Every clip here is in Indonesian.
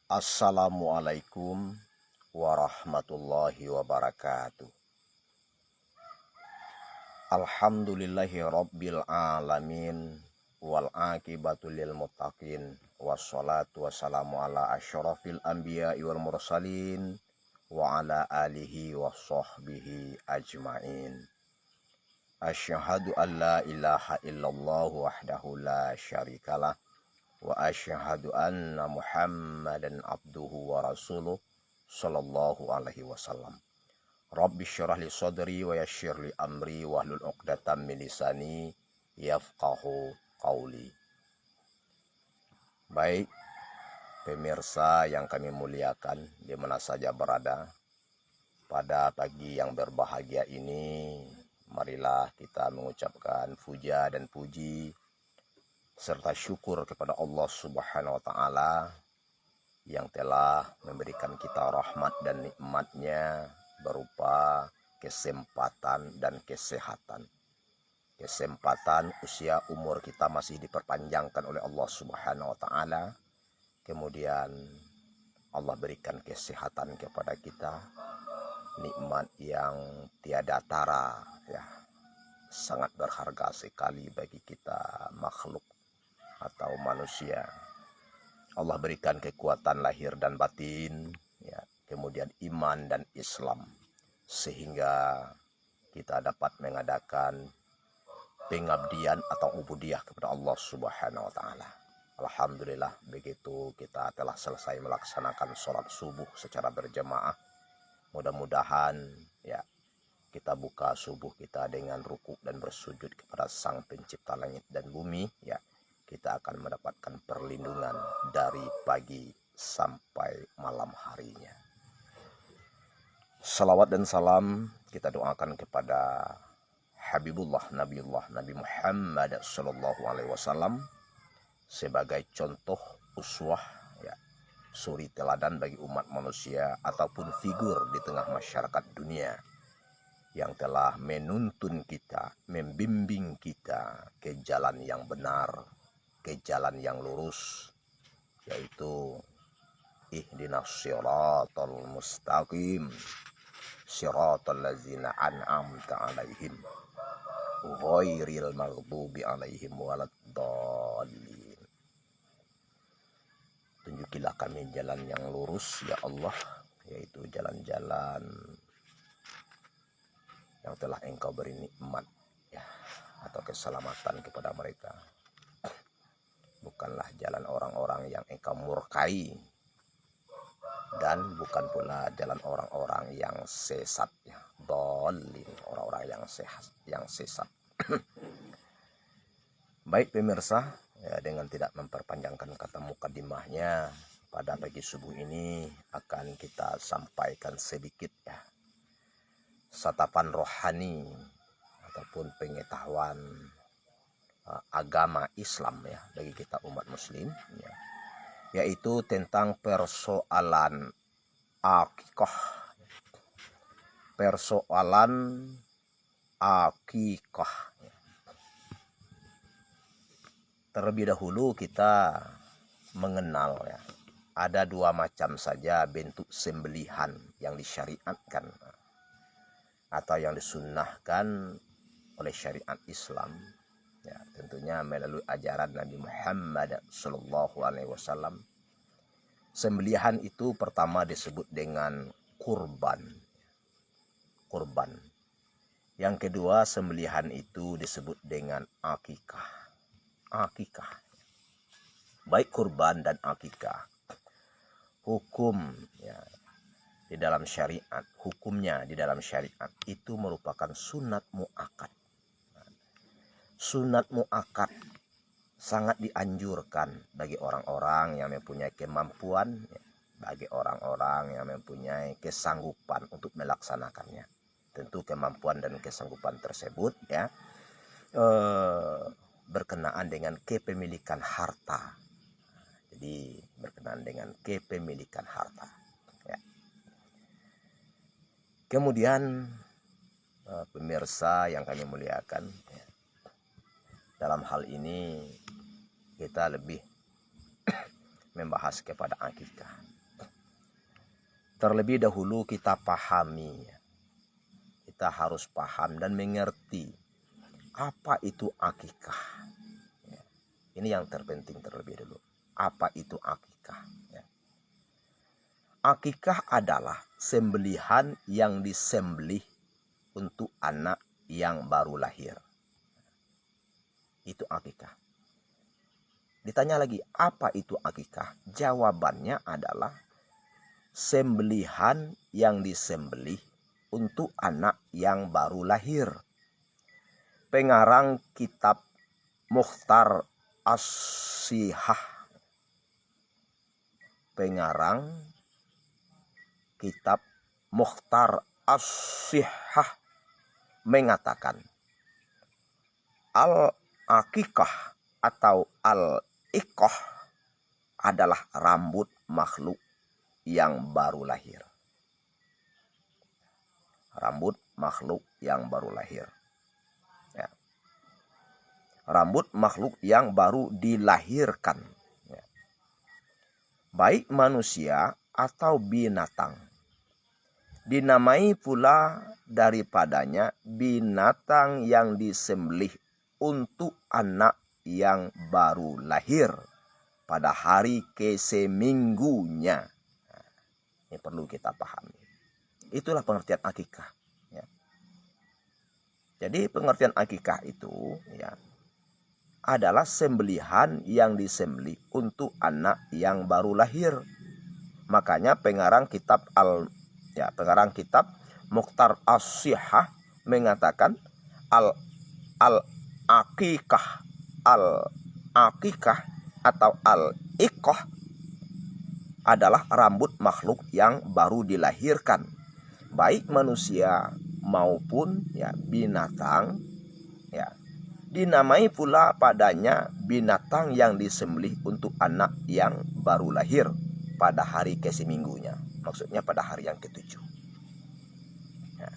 Assalamualaikum warahmatullahi wabarakatuh. Alhamdulillahi rabbil alamin wal aqibatu lil muttaqin wassalatu wassalamu ala asyrafil anbiya'i wal mursalin wa ala alihi wa sahbihi ajmain. Asyhadu an la ilaha illallah wahdahu la syarikalah wa asyhadu anna Muhammadan abduhu wa rasuluh sallallahu alaihi wasallam. Rabbi syrah li sadri wa yassir li amri wahlul 'uqdatam min lisani yafqahu qauli. Baik pemirsa yang kami muliakan di mana saja berada, pada pagi yang berbahagia ini marilah kita mengucapkan puja dan puji serta syukur kepada Allah Subhanahu wa Ta'ala yang telah memberikan kita rahmat dan nikmatnya berupa kesempatan dan kesehatan. Kesempatan usia umur kita masih diperpanjangkan oleh Allah Subhanahu wa Ta'ala. Kemudian Allah berikan kesehatan kepada kita, nikmat yang tiada tara, ya, sangat berharga sekali bagi kita makhluk atau manusia. Allah berikan kekuatan lahir dan batin, ya, kemudian iman dan Islam, sehingga kita dapat mengadakan pengabdian atau ubudiyah kepada Allah Subhanahu wa Ta'ala. Alhamdulillah, begitu kita telah selesai melaksanakan sholat subuh secara berjamaah. Mudah-mudahan ya kita buka subuh kita dengan rukuk dan bersujud kepada Sang Pencipta langit dan bumi, ya. Kita akan mendapatkan perlindungan dari pagi sampai malam harinya. Salawat dan salam kita doakan kepada Habibullah Nabi Muhammad sallallahu alaihi wasallam sebagai contoh uswah, ya, suri teladan bagi umat manusia ataupun figur di tengah masyarakat dunia yang telah menuntun kita, membimbing kita ke jalan yang benar, ke jalan yang lurus, yaitu ihdinas siratal mustaqim siratal ladzina an'amta 'alaihim ghairil maghdubi 'alaihim waladdallin. Tunjukilah kami jalan yang lurus ya Allah, yaitu jalan-jalan yang telah Engkau beri nikmat, ya, atau keselamatan kepada mereka. Bukanlah jalan orang-orang yang Engkau murkai, dan bukan pula jalan orang-orang yang sesat, ya, dhalin, orang-orang yang sesat. Baik pemirsa, ya, dengan tidak memperpanjangkan kata mukadimahnya, pada pagi subuh ini akan kita sampaikan sedikit, ya, satapan rohani ataupun pengetahuan agama Islam, ya, bagi kita umat muslim, ya, yaitu tentang persoalan akikah. Persoalan akikah. Terlebih dahulu kita mengenal, ya, ada dua macam saja bentuk sembelihan yang disyariatkan atau yang disunnahkan oleh syariat Islam, ya, tentunya melalui ajaran Nabi Muhammad sallallahu alaihi wasallam. Sembelihan itu pertama disebut dengan kurban. Kurban. Yang kedua, sembelihan itu disebut dengan akikah. Akikah. Baik kurban dan akikah. Hukum, ya, di dalam syariat, hukumnya di dalam syariat itu merupakan sunat muakkad. Sunat muakkad sangat dianjurkan bagi orang-orang yang mempunyai kemampuan, ya, bagi orang-orang yang mempunyai kesanggupan untuk melaksanakannya. Tentu kemampuan dan kesanggupan tersebut, ya, berkenaan dengan kepemilikan harta. Jadi berkenaan dengan kepemilikan harta, ya. Kemudian pemirsa yang kami muliakan, ya, dalam hal ini kita lebih membahas kepada akikah. terlebih dahulu kita pahami, kita harus paham dan mengerti apa itu akikah. Ini yang terpenting terlebih dulu. Apa itu akikah? Akikah adalah sembelihan yang disembelih untuk anak yang baru lahir. Itu akikah. Ditanya lagi, apa itu akikah? Jawabannya adalah sembelihan yang disembelih untuk anak yang baru lahir. Pengarang kitab Mukhtar As-Sihah, pengarang kitab Mukhtar As-Sihah mengatakan, al-akikah atau al-iqah adalah rambut makhluk yang baru lahir. Rambut makhluk yang baru lahir. Ya. Rambut makhluk yang baru dilahirkan. Ya. Baik manusia atau binatang. Dinamai pula daripadanya binatang yang disembelih untuk anak yang baru lahir pada hari ke-seminggunya. Nah, ini perlu kita pahami. Itulah pengertian akikah. Ya. Jadi pengertian akikah itu ya adalah sembelihan yang disembelih untuk anak yang baru lahir. Makanya pengarang kitab Mukhtar As-Sihah mengatakan al-akikah atau al-iqah adalah rambut makhluk yang baru dilahirkan, baik manusia maupun binatang. Ya, dinamai pula padanya binatang yang disembelih untuk anak yang baru lahir pada hari ke-seminggunya. Maksudnya pada hari yang ke-7. Ya.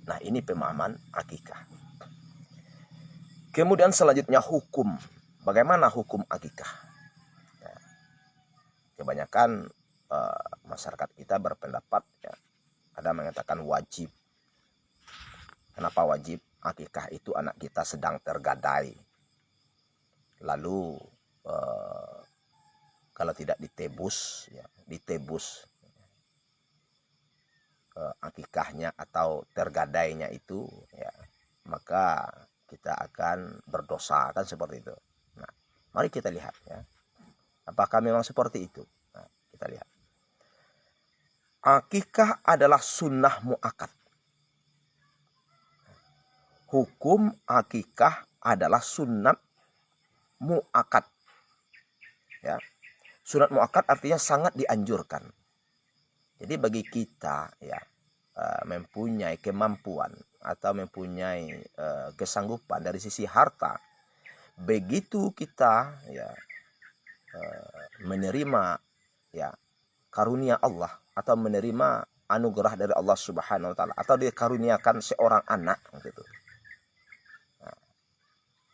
Nah, ini pemahaman akikah. Kemudian selanjutnya hukum. Bagaimana hukum akikah? Ya. Kebanyakan masyarakat kita berpendapat ada mengatakan wajib. Kenapa wajib? Akikah itu anak kita sedang tergadai. Lalu kalau tidak ditebus akikahnya atau tergadainya itu, maka kita akan berdosa, kan seperti itu. Nah, mari kita lihat apakah memang seperti itu. Nah, kita lihat. Akikah adalah sunnah muakkad. Hukum akikah adalah sunat muakkad. Ya. Sunat muakkad artinya sangat dianjurkan. Jadi bagi kita mempunyai kemampuan atau mempunyai kesanggupan dari sisi harta, begitu kita menerima karunia Allah atau menerima anugerah dari Allah Subhanahu wa taala atau dikaruniakan seorang anak gitu.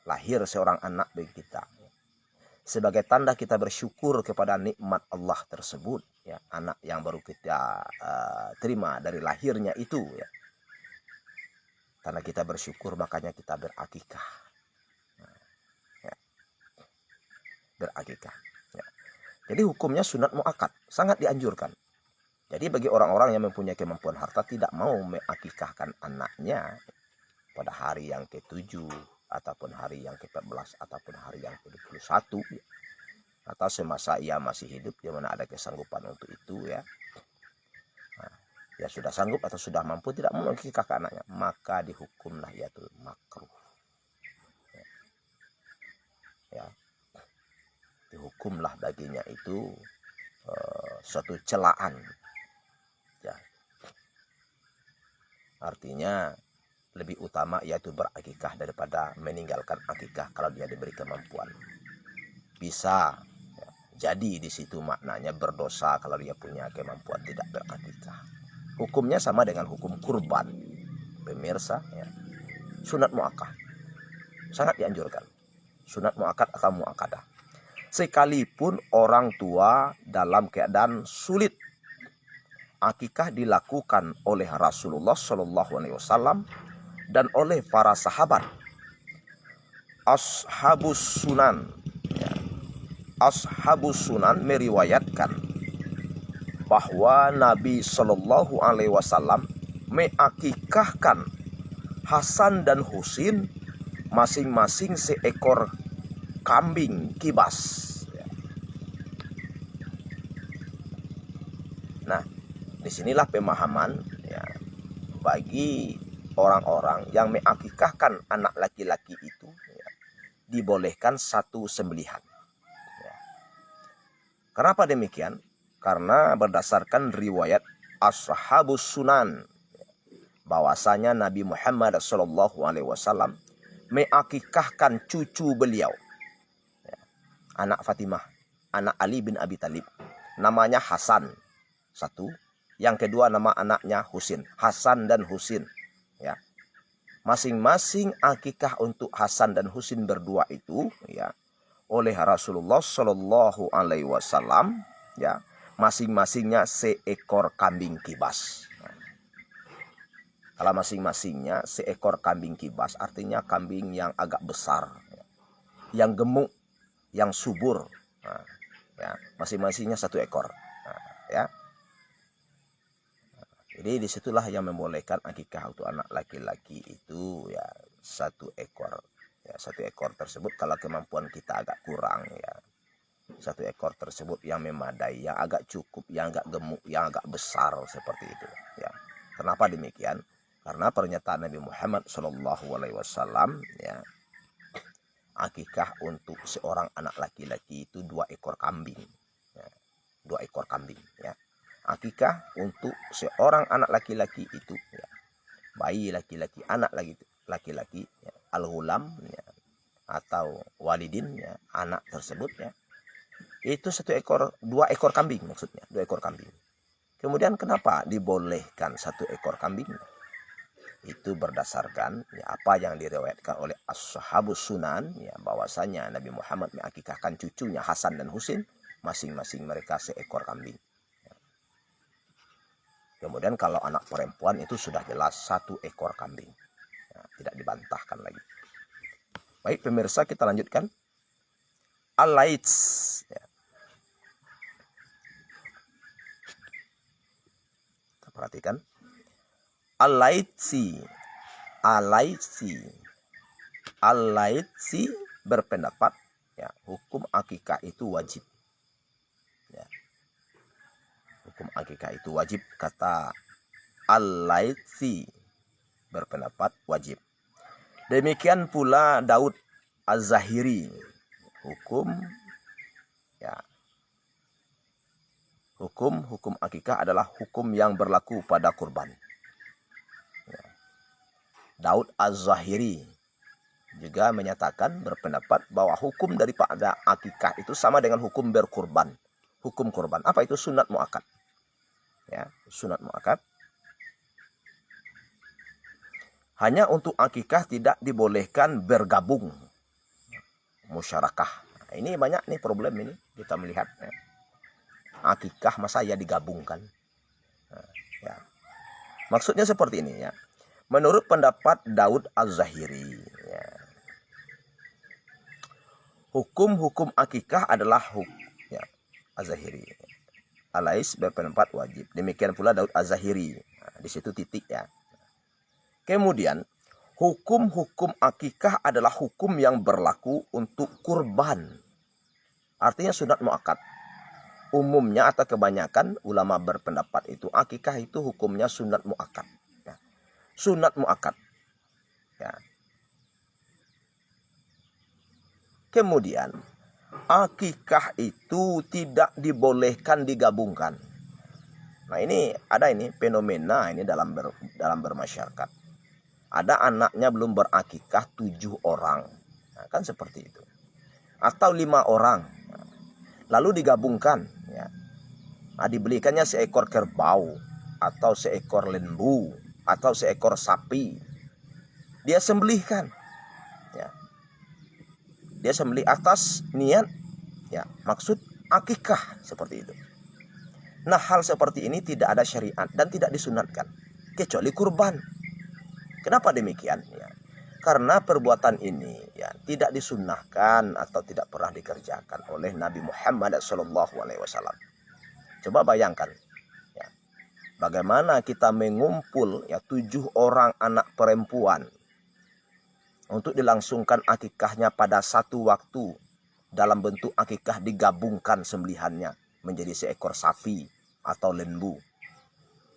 Lahir seorang anak bagi kita. Sebagai tanda kita bersyukur kepada nikmat Allah tersebut, anak yang baru kita terima dari lahirnya itu, Tanda kita bersyukur, makanya kita berakikah. Berakikah. Jadi hukumnya sunat muakkad, sangat dianjurkan. Jadi bagi orang-orang yang mempunyai kemampuan harta tidak mau mengakikahkan anaknya pada hari yang ke-7 ataupun hari yang ke-14 ataupun hari yang ke-21 atau semasa ia masih hidup, di mana ada kesanggupan untuk itu ya sudah sanggup atau sudah mampu tidak mau mengakikahkan anaknya, maka dihukumlah yaitu makruh. Dihukumlah baginya itu suatu celaan. Artinya lebih utama yaitu berakikah daripada meninggalkan akikah kalau dia diberi kemampuan. Bisa jadi di situ maknanya berdosa kalau dia punya kemampuan tidak berakikah. Hukumnya sama dengan hukum kurban. Pemirsa, sunat muakkad sangat dianjurkan. Sunat muakkad atau muakkadah. Sekalipun orang tua dalam keadaan sulit akikah dilakukan oleh Rasulullah SAW dan oleh para sahabat. Ashabus Sunan, ya, Ashabus Sunan meriwayatkan bahwa Nabi Shallallahu Alaihi Wasallam meakikahkan Hasan dan Husin masing-masing seekor kambing kibas. Nah, disinilah pemahaman ya, bagi orang-orang yang meakikahkan anak laki-laki itu ya, dibolehkan satu sembelihan. Ya. Kenapa demikian? Karena berdasarkan riwayat Ashabus Sunan bahwasanya Nabi Muhammad SAW meakikahkan cucu beliau, ya, anak Fatimah, anak Ali bin Abi Thalib, namanya Hasan. Satu, yang kedua nama anaknya Husin, Hasan dan Husin. Ya, masing-masing akikah untuk Hasan dan Husin berdua itu, ya, oleh Rasulullah Shallallahu Alaihi Wasallam, ya, masing-masingnya seekor kambing kibas. Kalau masing-masingnya seekor kambing kibas, artinya kambing yang agak besar, ya, yang gemuk, yang subur. Nah, ya, masing-masingnya satu ekor. Nah, ya. Jadi disitulah yang membolehkan akikah untuk anak laki-laki itu ya satu ekor. Ya, satu ekor tersebut kalau kemampuan kita agak kurang ya. Satu ekor tersebut yang memadai, yang agak cukup, yang agak gemuk, yang agak besar seperti itu. Ya. Kenapa demikian? Karena pernyataan Nabi Muhammad SAW ya, akikah untuk seorang anak laki-laki itu 2 ekor kambing. Ya, 2 ekor kambing ya. Akikah untuk seorang anak laki-laki itu ya, bayi laki-laki, anak laki-laki ya, al-ghulam ya, atau walidin ya, anak tersebut ya, itu 1 ekor, 2 ekor kambing maksudnya, 2 ekor kambing. Kemudian kenapa dibolehkan 1 ekor kambing? Itu berdasarkan ya, apa yang diriwayatkan oleh Ashabus Sunan ya, bahwasanya Nabi Muhammad mengakikahkan cucunya Hasan dan Husin, masing-masing mereka seekor kambing. Kemudian kalau anak perempuan itu sudah jelas 1 ekor kambing. Ya, tidak dibantahkan lagi. Baik pemirsa, kita lanjutkan. Al-laits. Ya. Kita perhatikan. Al-laitsi. Al-laitsi berpendapat ya, hukum akikah itu wajib. Ya. Hukum akikah itu wajib, kata Al-Laitsi berpendapat wajib. Demikian pula Daud Az-Zahiri, hukum akikah adalah hukum yang berlaku pada kurban. Ya. Daud Az-Zahiri juga menyatakan berpendapat bahwa hukum daripada akikah itu sama dengan hukum berkurban. Hukum kurban. Apa itu? Sunat muakkad. Ya, sunat muakkad. Hanya untuk akikah tidak dibolehkan bergabung musyarakah. Nah, ini banyak nih problem ini kita melihat. Ya. Akikah masa ya digabungkan. Nah, ya. Maksudnya seperti ini ya. Menurut pendapat Daud Az-Zahiri, ya, hukum akikah adalah ya, Az-Zahiri. Al-Lais berpendapat wajib. Demikian pula Daud Az-Zahiri. Nah, di situ titik ya. Kemudian hukum akikah adalah hukum yang berlaku untuk kurban. Artinya sunat muakkad. Umumnya atau kebanyakan ulama berpendapat itu akikah itu hukumnya sunat muakkad. Ya. Sunat muakkad. Ya. Kemudian akikah itu tidak dibolehkan digabungkan. Nah ini ada ini fenomena ini dalam bermasyarakat. Ada anaknya belum berakikah 7 orang. Nah, kan seperti itu. Atau 5 orang. Lalu digabungkan. Ya. Nah, dibelikannya seekor kerbau. Atau seekor lembu. Atau seekor sapi. Dia sembelihkan. Ya. Dia sembelih atas niat. Ya, maksud akikah seperti itu. Nah, hal seperti ini tidak ada syariat dan tidak disunatkan kecuali kurban. Kenapa demikian? Ya, karena perbuatan ini ya tidak disunnahkan atau tidak pernah dikerjakan oleh Nabi Muhammad SAW. Coba bayangkan, ya, bagaimana kita mengumpul ya 7 orang anak perempuan untuk dilangsungkan akikahnya pada satu waktu, dalam bentuk akikah digabungkan sembelihannya menjadi seekor sapi atau lembu.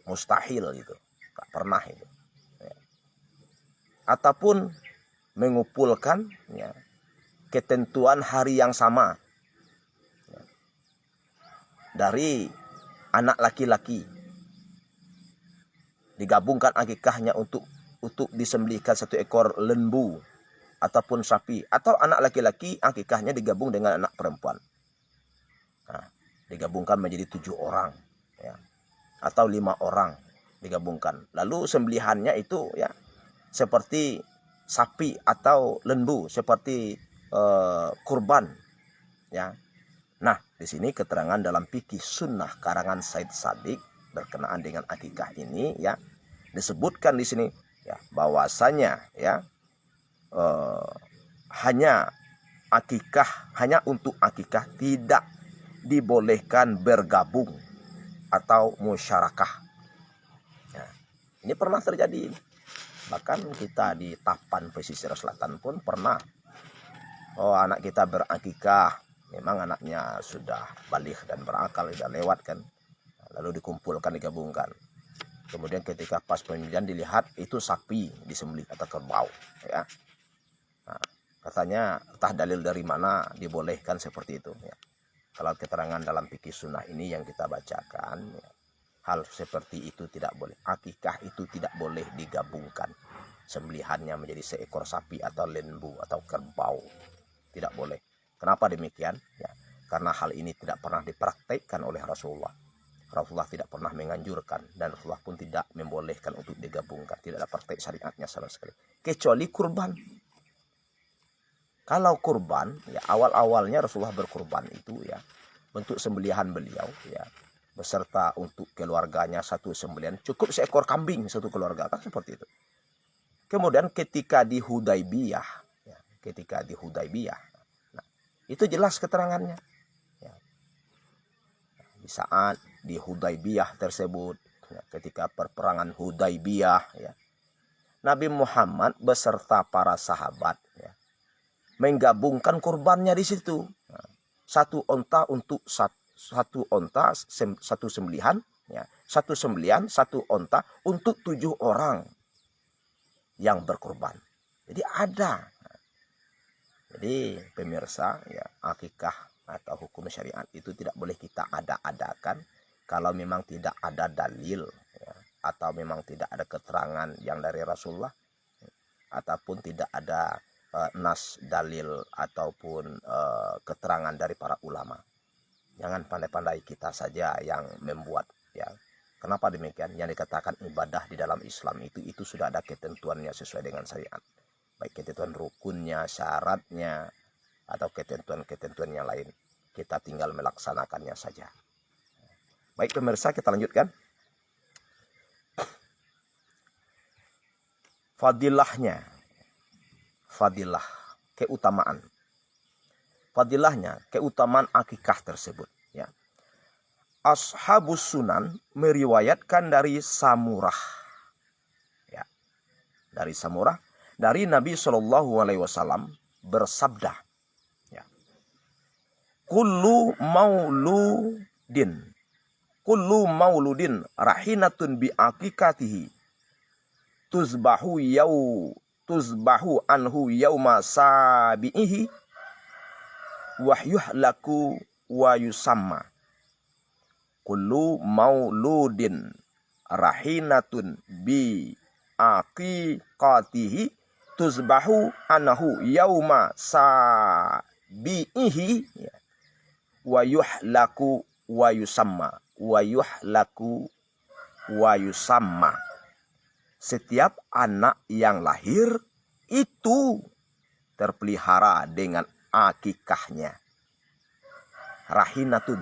Mustahil itu, tak pernah itu. Ataupun mengumpulkan ya, ketentuan hari yang sama ya, dari anak laki-laki, digabungkan akikahnya untuk disembelihkan satu ekor lembu ataupun sapi, atau anak laki-laki akikahnya digabung dengan anak perempuan. Nah, digabungkan menjadi 7 orang ya, atau 5 orang digabungkan. Lalu sembelihannya itu ya seperti sapi atau lembu, seperti kurban ya. Nah, di sini keterangan dalam fikih sunnah karangan Said Sadiq berkenaan dengan akikah ini ya, disebutkan di sini ya bahwasanya ya hanya untuk akikah, tidak dibolehkan bergabung atau musyarakah. Ya, ini pernah terjadi. Bahkan kita di Tapan pesisir selatan pun pernah. Anak kita berakikah, memang anaknya sudah balik dan berakal, sudah lewat kan. Lalu dikumpulkan, digabungkan. Kemudian ketika pas pemilihan dilihat itu sapi disembelih atau kerbau. Ya. Nah, katanya entah dalil dari mana dibolehkan seperti itu. Ya. Kalau keterangan dalam fikih sunnah ini yang kita bacakan, ya, hal seperti itu tidak boleh. Akikah itu tidak boleh digabungkan. Sembelihannya menjadi seekor sapi atau lembu atau kerbau. Tidak boleh. Kenapa demikian? Ya, karena hal ini tidak pernah dipraktekkan oleh Rasulullah. Rasulullah tidak pernah menganjurkan dan Rasulullah pun tidak membolehkan untuk digabungkan. Tidak ada praktek syariatnya sama sekali. Kecuali kurban. Kalau kurban, ya awal-awalnya Rasulullah berkurban itu ya untuk sembelihan beliau ya, beserta untuk keluarganya satu sembelihan, cukup seekor kambing satu keluarga, kan seperti itu. Kemudian ketika di Hudaybiyah, ya, nah, itu jelas keterangannya. Ya. Di saat di Hudaybiyah tersebut, ya, ketika perperangan Hudaybiyah, ya, Nabi Muhammad beserta para sahabat ya, menggabungkan kurbannya di situ. Nah, satu onta untuk satu onta, satu sembelihan, ya, satu sembelihan, satu onta untuk 7 orang yang berkurban. Jadi ada. Jadi pemirsa ya, akikah atau hukum syariat itu tidak boleh kita ada-adakan kalau memang tidak ada dalil ya, atau memang tidak ada keterangan yang dari Rasulullah, ataupun tidak ada nas dalil ataupun keterangan dari para ulama. Jangan pandai-pandai kita saja yang membuat ya. Kenapa demikian? Yang dikatakan ibadah di dalam Islam itu sudah ada ketentuannya sesuai dengan syariat. Baik ketentuan rukunnya, syaratnya, atau ketentuan-ketentuan yang lain. Kita tinggal melaksanakannya saja. Baik pemirsa, kita lanjutkan. Fadilah, keutamaan. Fadilahnya, keutamaan akikah tersebut. Ya. Ashabus Sunan meriwayatkan dari Samurah. Ya. Dari Samurah, dari Nabi SAW bersabda. Ya. Kullu mauludin rahinatun bi akikatihi tuzbahu anhu yauma sabi'ihi wahyuhlaku wa yusamma. Kullu mauludin rahinatun bi aqiqatihi tuzbahu anhu yauma sabi'ihi wa yuhlaku wa yusamma. Setiap anak yang lahir itu terpelihara dengan akikahnya. Rahinatun.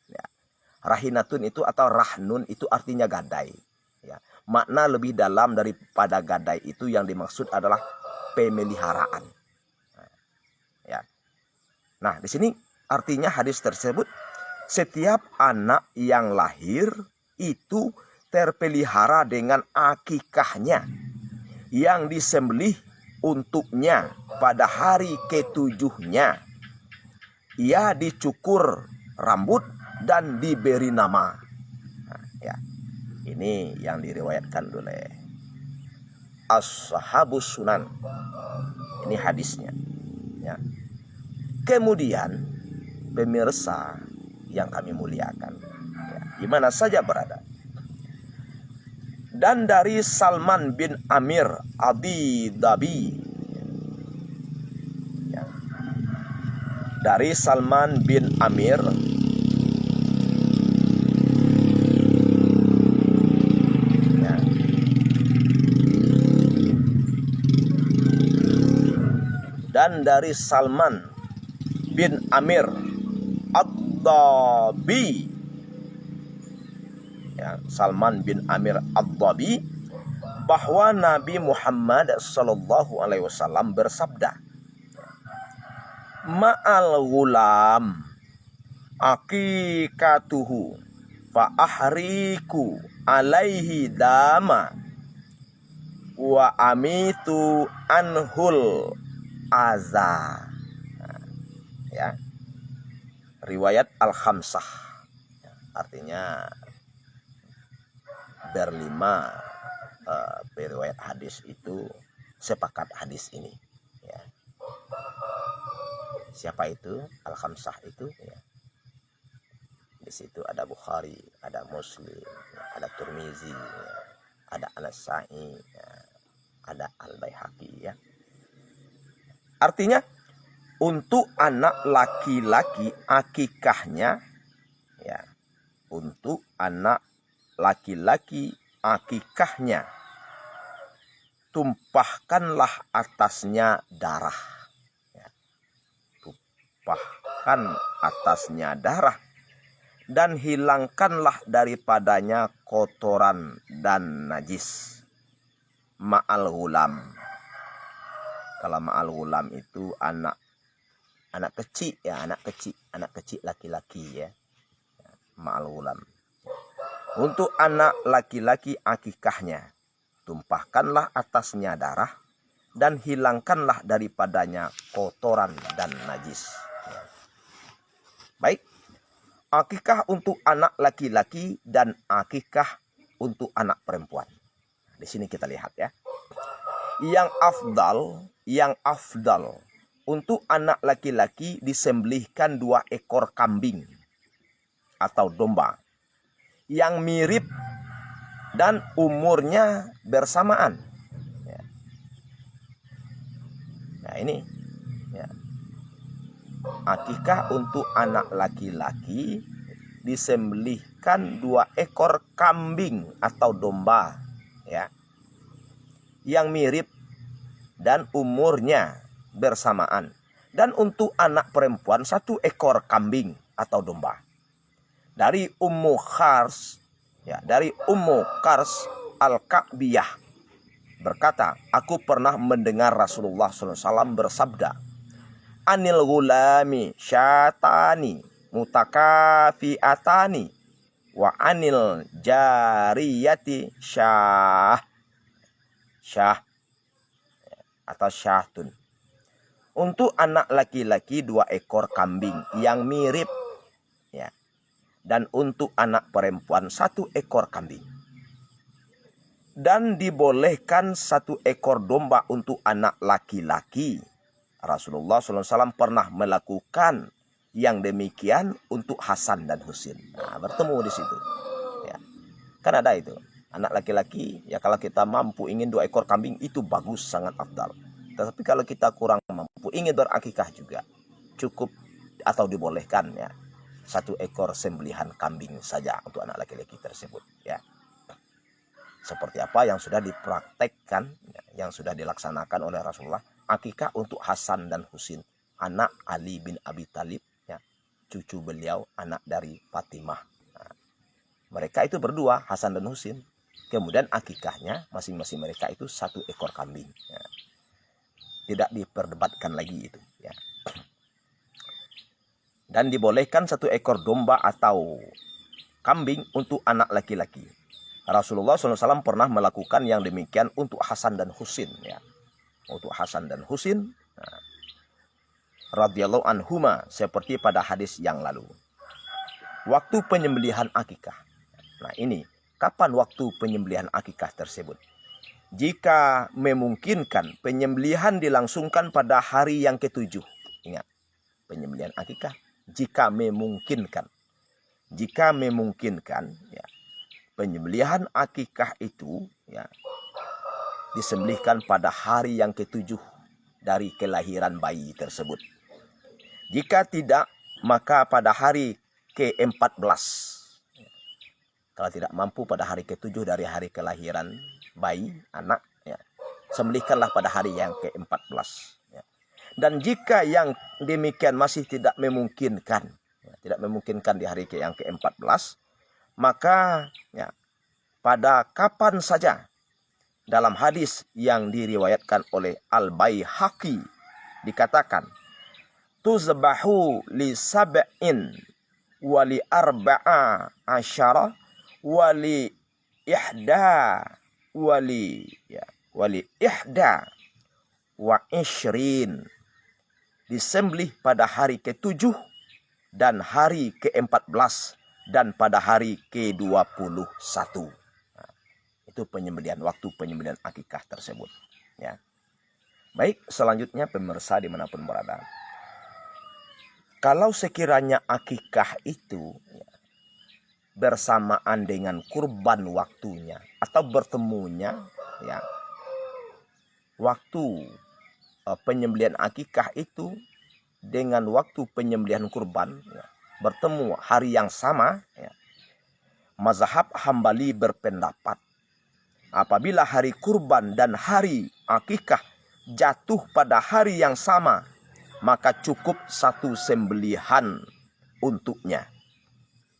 Ya. Rahinatun itu atau rahnun itu artinya gadai. Ya. Makna lebih dalam daripada gadai itu yang dimaksud adalah pemeliharaan. Ya. Nah, di sini artinya hadis tersebut, setiap anak yang lahir itu terpelihara dengan akikahnya yang disembelih untuknya pada hari ketujuhnya. Ia dicukur rambut dan diberi nama. Nah, ya. Ini yang diriwayatkan oleh Ashabus Sunan. Ini hadisnya. Ya. Kemudian pemirsa yang kami muliakan, ya, di mana saja berada. Dan dari Salman bin Amir Abi Dhabi, ya, dari Salman bin Amir ya, dan dari Salman bin Amir Ad-Dhabi, ya, Salman bin Amir Ad-Dhabi, bahwa Nabi Muhammad sallallahu alaihi wasallam bersabda, ma'al ghulam akikatuhu fa ahriku alaihi dama wa amitu anhul aza. Ya, riwayat al-khamsah, artinya berlima periwayat hadis itu sepakat hadis ini. Ya. Siapa itu al-khamsah itu? Ya. Di situ ada Bukhari, ada Muslim, ada Tirmizi, ya, ada An-Nasa'i, ya, ada Al-Baihaqi. Ya. Artinya untuk anak laki-laki akikahnya, ya, untuk anak laki-laki akikahnya, tumpahkanlah atasnya darah, ya, tumpahkan atasnya darah, dan hilangkanlah daripadanya kotoran dan najis. Ma'al ghulam. Kalau ma'al ghulam itu anak kecil, ya, anak kecil laki-laki, ya. Ma'al ghulam. Untuk anak laki-laki akikahnya, tumpahkanlah atasnya darah dan hilangkanlah daripadanya kotoran dan najis. Ya. Baik, akikah untuk anak laki-laki dan akikah untuk anak perempuan. Di sini kita lihat, ya. Yang afdal untuk anak laki-laki disembelihkan 2 ekor kambing atau domba yang mirip dan umurnya bersamaan. Ya. Nah, ini, ya. Akikah untuk anak laki-laki disembelihkan 2 ekor kambing atau domba, ya, yang mirip dan umurnya bersamaan. Dan untuk anak perempuan 1 ekor kambing atau domba. Dari Ummu Qars, ya, dari Ummu Qars Al-Ka'biyah berkata, aku pernah mendengar Rasulullah SAW bersabda, anil gulami syatani mutakafiatani wa anil jariyati syah atau syahtun. Untuk anak laki-laki 2 ekor kambing yang mirip, ya, dan untuk anak perempuan 1 ekor kambing. Dan dibolehkan 1 ekor domba untuk anak laki-laki. Rasulullah SAW pernah melakukan yang demikian untuk Hasan dan Husain. Nah, bertemu di situ. Ya. Kan ada itu. Anak laki-laki, ya, kalau kita mampu ingin 2 ekor kambing itu bagus, sangat afdal. Tetapi kalau kita kurang mampu, ingin berakikah juga, cukup atau dibolehkan, ya, 1 ekor sembelihan kambing saja untuk anak laki-laki tersebut, ya. Seperti apa yang sudah dipraktekkan, ya, yang sudah dilaksanakan oleh Rasulullah, akikah untuk Hasan dan Husain, anak Ali bin Abi Thalib, ya, cucu beliau, anak dari Fatimah. Nah, Mereka itu berdua, Hasan dan Husin. Kemudian akikahnya masing-masing mereka itu 1 ekor kambing. Ya. Tidak diperdebatkan lagi itu. Ya. Dan dibolehkan 1 ekor domba atau kambing untuk anak laki-laki. Rasulullah SAW pernah melakukan yang demikian untuk Hasan dan Husin. Ya. Untuk Hasan dan Husin. Nah, radhiyallahu anhuma, seperti pada hadis yang lalu. Waktu penyembelihan akikah. Nah ini, kapan waktu penyembelihan akikah tersebut? Jika memungkinkan, penyembelihan dilangsungkan pada hari yang ke-7. Ingat, penyembelihan akikah jika memungkinkan. Jika memungkinkan, ya, penyembelihan akikah itu ya, disembelihkan pada hari yang ke-7 dari kelahiran bayi tersebut. Jika tidak, maka pada hari ke-14. Kalau tidak mampu pada hari ke-7 dari hari kelahiran bayi, anak, ya, sembelihkanlah pada hari yang ke-14. Ya. Dan jika yang demikian masih tidak memungkinkan, ya, tidak memungkinkan di hari yang ke-14, maka ya, pada kapan saja dalam hadis yang diriwayatkan oleh Al-Baihaqi dikatakan, tuzbahu li sab'in wa li arba'a asyara wali ihda wali ihda wa ishrin, disembelih pada hari ke-7 dan hari ke-14 dan pada hari ke-21. Nah, itu penyembelihan, waktu penyembelihan akikah tersebut. Ya. Baik, selanjutnya pemirsa dimanapun berada. Kalau sekiranya akikah itu ya, bersamaan dengan kurban waktunya atau bertemunya ya, waktu penyembelihan akikah itu dengan waktu penyembelihan kurban ya, bertemu hari yang sama ya, mazhab Hambali berpendapat apabila hari kurban dan hari akikah jatuh pada hari yang sama, maka cukup 1 sembelihan untuknya.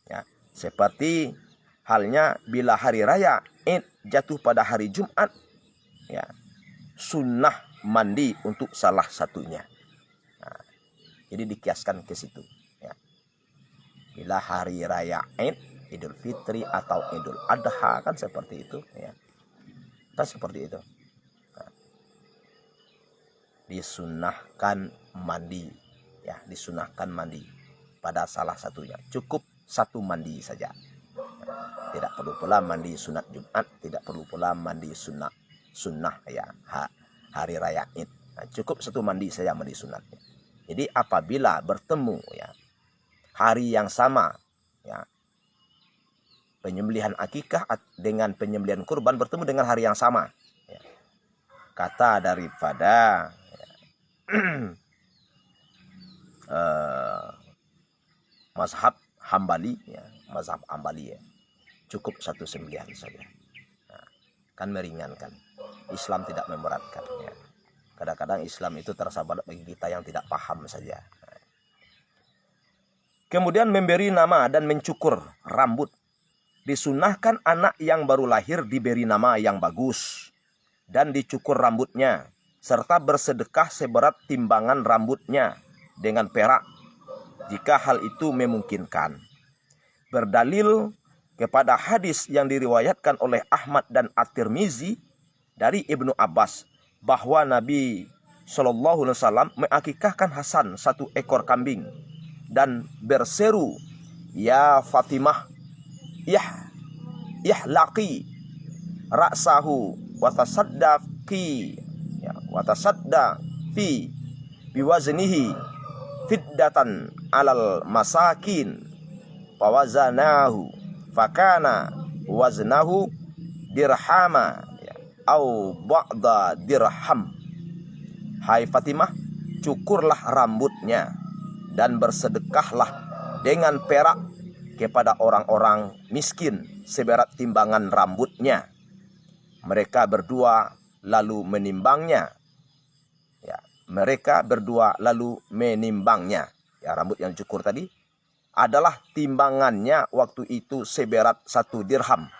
Ya, seperti halnya bila hari raya Id jatuh pada hari Jumat, ya, sunnah mandi untuk salah satunya. Nah, jadi dikiaskan ke situ. Ya. Bila hari raya Id, Idul Fitri atau Idul Adha kan seperti itu. Ya. Kan seperti itu. Nah, disunahkan mandi, ya, disunahkan mandi pada salah satunya. Cukup 1 mandi saja. Tidak perlu pula mandi sunat Jumat, tidak perlu pula mandi sunnah ya hari raya Id. Nah, cukup 1 mandi saja, mandi sunatnya. Jadi apabila bertemu ya hari yang sama ya, penyembelihan akikah dengan penyembelihan kurban bertemu dengan hari yang sama. Ya. Kata daripada mazhab Hambali ya, mazhab Hambali ya, cukup 1 sembelihan saja. Nah, kan meringankan. Islam tidak memberatkan ya. Kadang-kadang Islam itu terasa berat bagi kita yang tidak paham saja. Nah. Kemudian memberi nama dan mencukur rambut. Disunahkan anak yang baru lahir diberi nama yang bagus dan dicukur rambutnya, serta bersedekah seberat timbangan rambutnya dengan perak jika hal itu memungkinkan. Berdalil kepada hadis yang diriwayatkan oleh Ahmad dan At-Tirmizi dari Ibnu Abbas bahwa Nabi SAW mengakikahkan Hasan 1 ekor kambing dan berseru, ya Fatimah, ihlaqi ra'sahu watasaddaqi ya, watasaddaqi biwaznihi fiddatan alal masakin fawazanahu fakana waznahu dirhama ya, au ba'da dirham. Hai Fatimah, cukurlah rambutnya dan bersedekahlah dengan perak kepada orang-orang miskin seberat timbangan rambutnya. Mereka berdua lalu menimbangnya. Ya, mereka berdua lalu menimbangnya. Ya, rambut yang dicukur tadi adalah timbangannya waktu itu seberat 1 dirham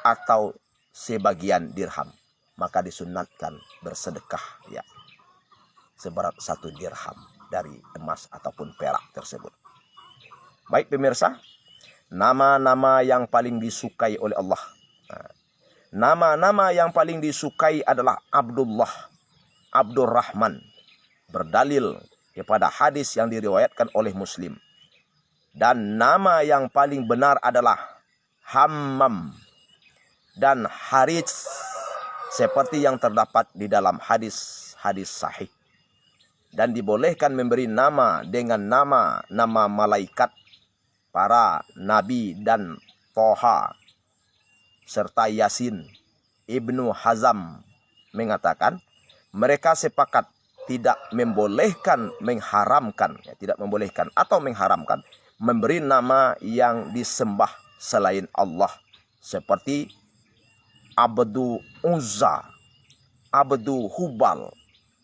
atau sebagian dirham, maka disunatkan bersedekah ya seberat 1 dirham dari emas ataupun perak tersebut. Baik pemirsa, nama-nama yang paling disukai oleh Allah. Nama-nama yang paling disukai adalah Abdullah, Abdurrahman, berdalil kepada hadis yang diriwayatkan oleh Muslim. Dan nama yang paling benar adalah Hammam dan Harits, seperti yang terdapat di dalam hadis-hadis sahih. Dan dibolehkan memberi nama dengan nama malaikat, para nabi dan Toha serta Yasin. Ibnu Hazam mengatakan mereka sepakat tidak membolehkan mengharamkan memberi nama yang disembah selain Allah, seperti Abdu Uzza, Abdu Hubal,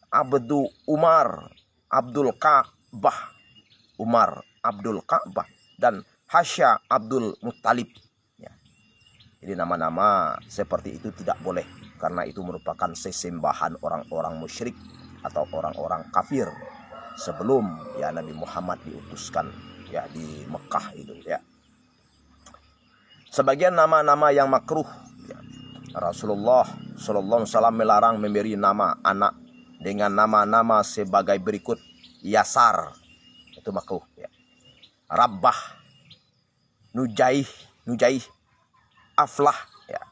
Abdu Umar, Abdul Ka'bah, Umar Abdul Ka'bah, dan Hasya Abdul Muttalib. Jadi nama-nama seperti itu tidak boleh, karena itu merupakan sesembahan orang-orang musyrik atau orang-orang kafir sebelum ya Nabi Muhammad diutuskan ya di Mekah itu ya. Sebagian nama-nama yang makruh ya, Rasulullah SAW melarang memberi nama anak dengan nama-nama sebagai berikut: Yasar, itu makruh ya. Rabbah, Nujaih, Aflah ya.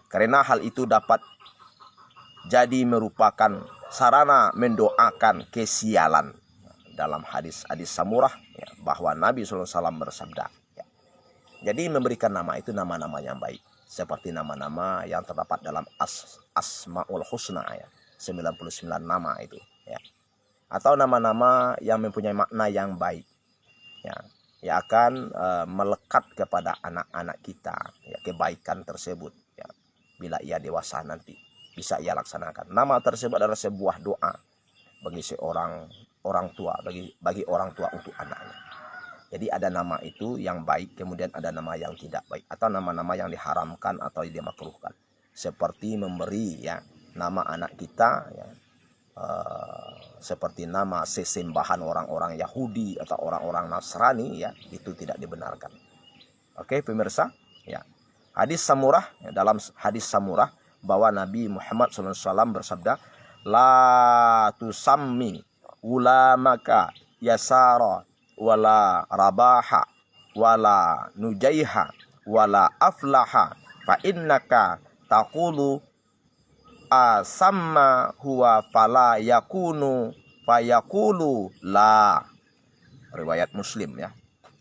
Karena hal itu dapat jadi merupakan sarana mendoakan kesialan. Dalam hadis Samurah ya, bahwa Nabi SAW bersabda ya. Jadi memberikan nama itu nama-nama yang baik, seperti nama-nama yang terdapat dalam Asmaul Husna ya, 99 nama itu ya. Atau nama-nama yang mempunyai makna yang baik ya, yang akan melekat kepada anak-anak kita ya, kebaikan tersebut ya, bila ia dewasa nanti bisa ia laksanakan. Nama tersebut adalah sebuah doa bagi seorang orang tua, bagi orang tua untuk anaknya. Jadi ada nama itu yang baik, kemudian ada nama yang tidak baik, atau nama-nama yang diharamkan atau dimakruhkan, seperti memberi ya nama anak kita ya, seperti nama sesembahan orang-orang Yahudi atau orang-orang Nasrani ya, itu tidak dibenarkan. Oke pemirsa ya. Hadis Samurah ya, dalam hadis Samurah bahwa Nabi Muhammad SAW bersabda, la tusammi ulamaka Yasara wala Rabaha wala Nujaiha wala Aflaha fa innaka taqulu asamma huwa fala yakunu fayaqulu la. Riwayat Muslim ya.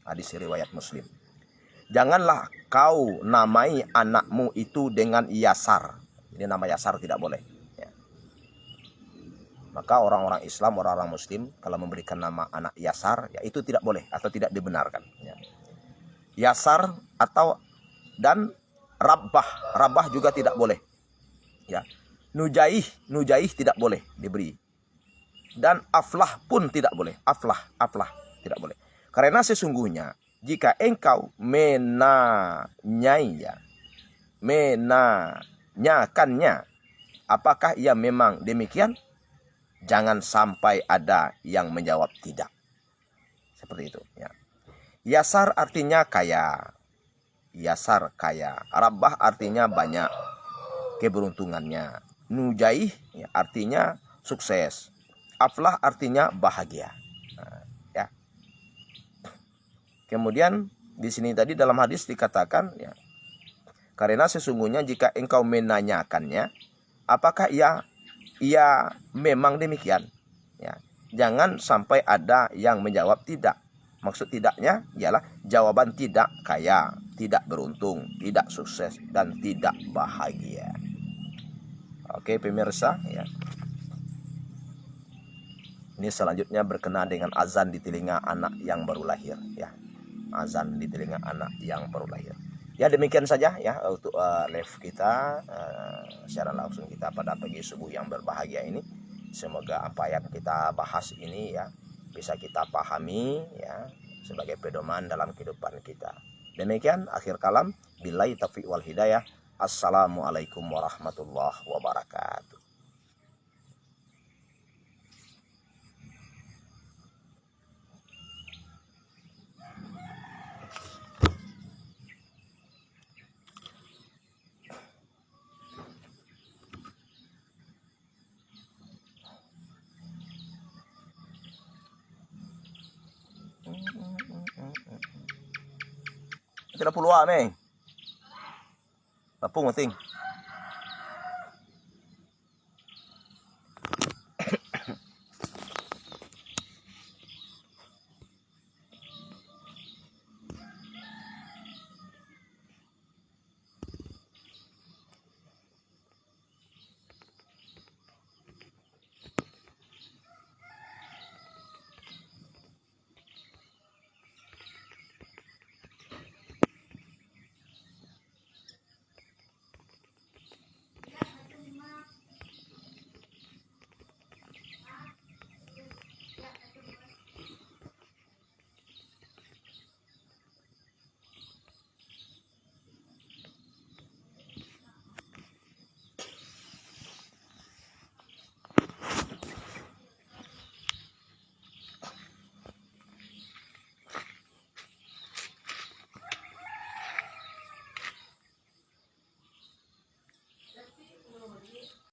Hadis riwayat Muslim. Janganlah kau namai anakmu itu dengan Yasar. Ini nama Yasar tidak boleh ya. Maka orang-orang Islam, orang-orang Muslim kalau memberikan nama anak Yasar ya, itu tidak boleh atau tidak dibenarkan ya. Yasar atau dan Rabbah juga tidak boleh ya. Nujaih tidak boleh diberi. Dan Aflah pun tidak boleh. Aflah tidak boleh. Karena sesungguhnya jika engkau menanyakannya apakah ia memang demikian, jangan sampai ada yang menjawab tidak. Seperti itu ya. Yasar artinya kaya. Rabbah artinya banyak keberuntungannya. Nujaih ya, artinya sukses. Aflah artinya bahagia. Nah, ya. Kemudian di sini tadi dalam hadis dikatakan ya, karena sesungguhnya jika engkau menanyakannya apakah ia memang demikian ya, jangan sampai ada yang menjawab tidak. Maksud tidaknya ialah jawaban tidak kaya, tidak beruntung, tidak sukses, dan tidak bahagia. Oke pemirsa ya. Ini selanjutnya berkenaan dengan azan di telinga anak yang baru lahir ya. Azan di telinga anak yang baru lahir. Ya demikian saja ya untuk live kita secara langsung kita pada pagi subuh yang berbahagia ini. Semoga apa yang kita bahas ini ya bisa kita pahami ya, sebagai pedoman dalam kehidupan kita. Demikian akhir kalam. Billahi taufiq wal hidayah. Assalamualaikum warahmatullahi wabarakatuh. Tidak puluh ame. Napung ting.